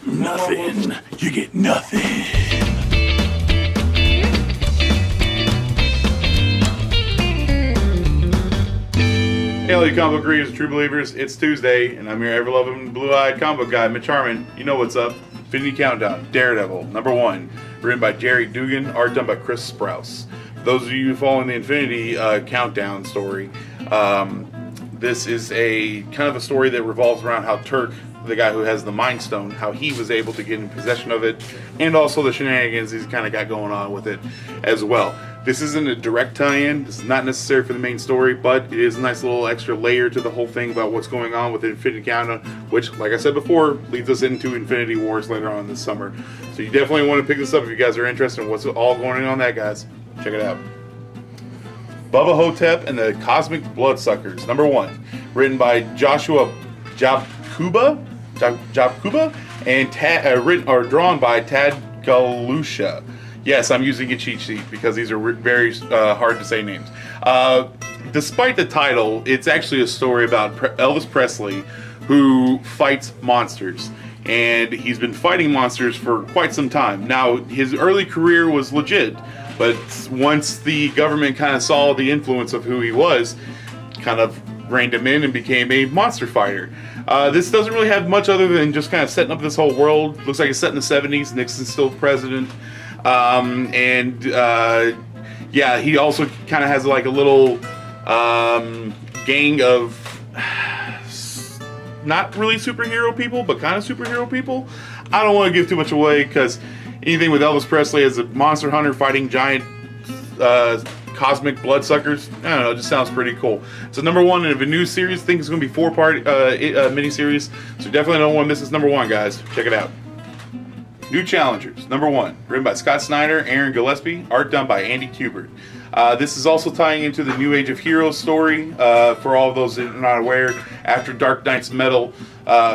Nothing. You get nothing. Hey, all you comic book readers and true believers, it's Tuesday, and I'm your ever-loving, blue-eyed comic book guy, Mitch. You know what's up. Infinity Countdown, Daredevil, #1, written by Jerry Dugan, art done by Chris Sprouse. For those of you following the Infinity Countdown story, this is a kind of a story that revolves around how Turk, the guy who has the Mind Stone, how he was able to get in possession of it, and also the shenanigans he's kind of got going on with it as well. This isn't a direct tie-in. This is not necessary for the main story, but it is a nice little extra layer to the whole thing about what's going on with Infinity Countdown, which, like I said before, leads us into Infinity Wars later on this summer. So you definitely want to pick this up if you guys are interested in what's all going on that, guys. Check it out. Bubba Hotep and the Cosmic Bloodsuckers, #1, written by Joshua Jabkuba and drawn by Tad Galusha. Yes, I'm using a cheat sheet because these are very hard to say names. Despite the title, it's actually a story about Elvis Presley, who fights monsters. And he's been fighting monsters for quite some time. Now, his early career was legit, but once the government kind of saw the influence of who he was, kind of reined him in and became a monster fighter. This doesn't really have much other than just kind of setting up this whole world. Looks like it's set in the 70s. Nixon's still president. Yeah, he also kind of has like a little gang of not really superhero people, but kind of superhero people. I don't want to give too much away because anything with Elvis Presley as a monster hunter fighting giant cosmic bloodsuckers, I don't know, it just sounds pretty cool. So #1 in a new series. I think it's going to be 4-part miniseries, so definitely don't want to miss this #1, guys. Check it out. New Challengers, #1, written by Scott Snyder, Aaron Gillespie, art done by Andy Kubert. This is also tying into the New Age of Heroes story. For all of those that are not aware, after Dark Knight's Metal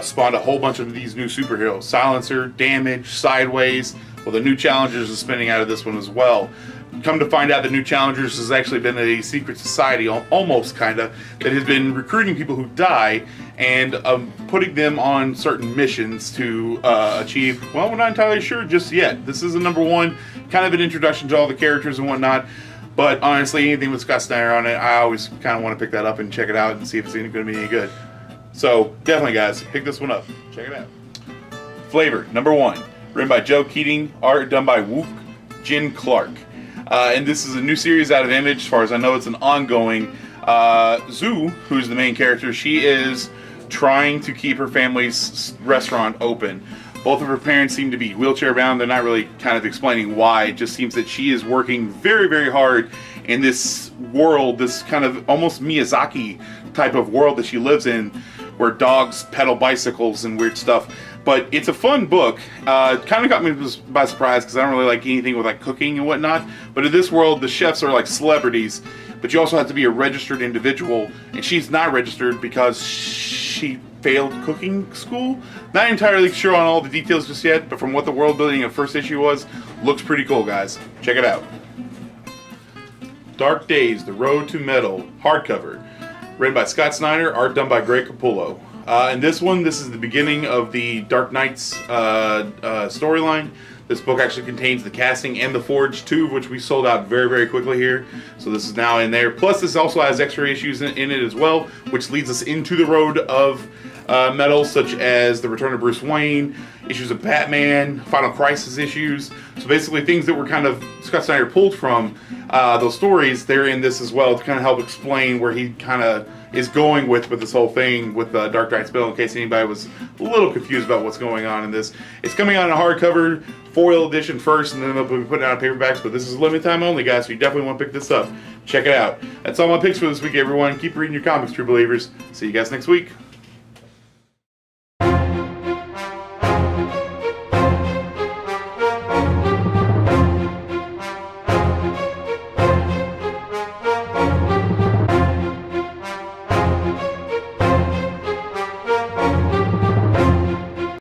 spawned a whole bunch of these new superheroes. Silencer, Damage, Sideways. Well, the New Challengers is spinning out of this one as well. Come to find out, the New Challengers has actually been a secret society, almost kind of, that has been recruiting people who die and putting them on certain missions to achieve, well, we're not entirely sure just yet. This is a #1, kind of an introduction to all the characters and whatnot, but honestly, anything with Scott Snyder on it, I always kind of want to pick that up and check it out and see if it's going to be any good. So, definitely, guys, pick this one up. Check it out. Flavor, #1, written by Joe Keating, art done by Wook Jin Clark. And this is a new series out of Image. As far as I know, it's an ongoing. Zhu, who's the main character, she is trying to keep her family's restaurant open. Both of her parents seem to be wheelchair bound. They're not really kind of explaining why. It just seems that she is working very, very hard in this world, this kind of almost Miyazaki type of world that she lives in, where dogs pedal bicycles and weird stuff. But it's a fun book. Kind of got me by surprise because I don't really like anything with like cooking and whatnot. But in this world, the chefs are like celebrities. But you also have to be a registered individual. And she's not registered because she failed cooking school. Not entirely sure on all the details just yet. But from what the world building of first issue was, looks pretty cool, guys. Check it out. Dark Days, The Road to Metal, hardcover. Written by Scott Snyder, art done by Greg Capullo. And this is the beginning of the Dark Knight's storyline. This book actually contains the casting and the Forge 2, which we sold out very, very quickly here. So this is now in there. Plus, this also has extra issues in it as well, which leads us into the road of metal, such as the Return of Bruce Wayne, issues of Batman, Final Crisis issues. So basically things that were kind of Scott Snyder pulled from those stories, they're in this as well to kind of help explain where he kind of is going with this whole thing with Dark Knight's Metal, in case anybody was a little confused about what's going on in this. It's coming out in a hardcover, foil edition first, and then they'll be putting it out in paperbacks, but this is limited time only, guys, so you definitely want to pick this up. Check it out. That's all my picks for this week, everyone. Keep reading your comics, true believers. See you guys next week.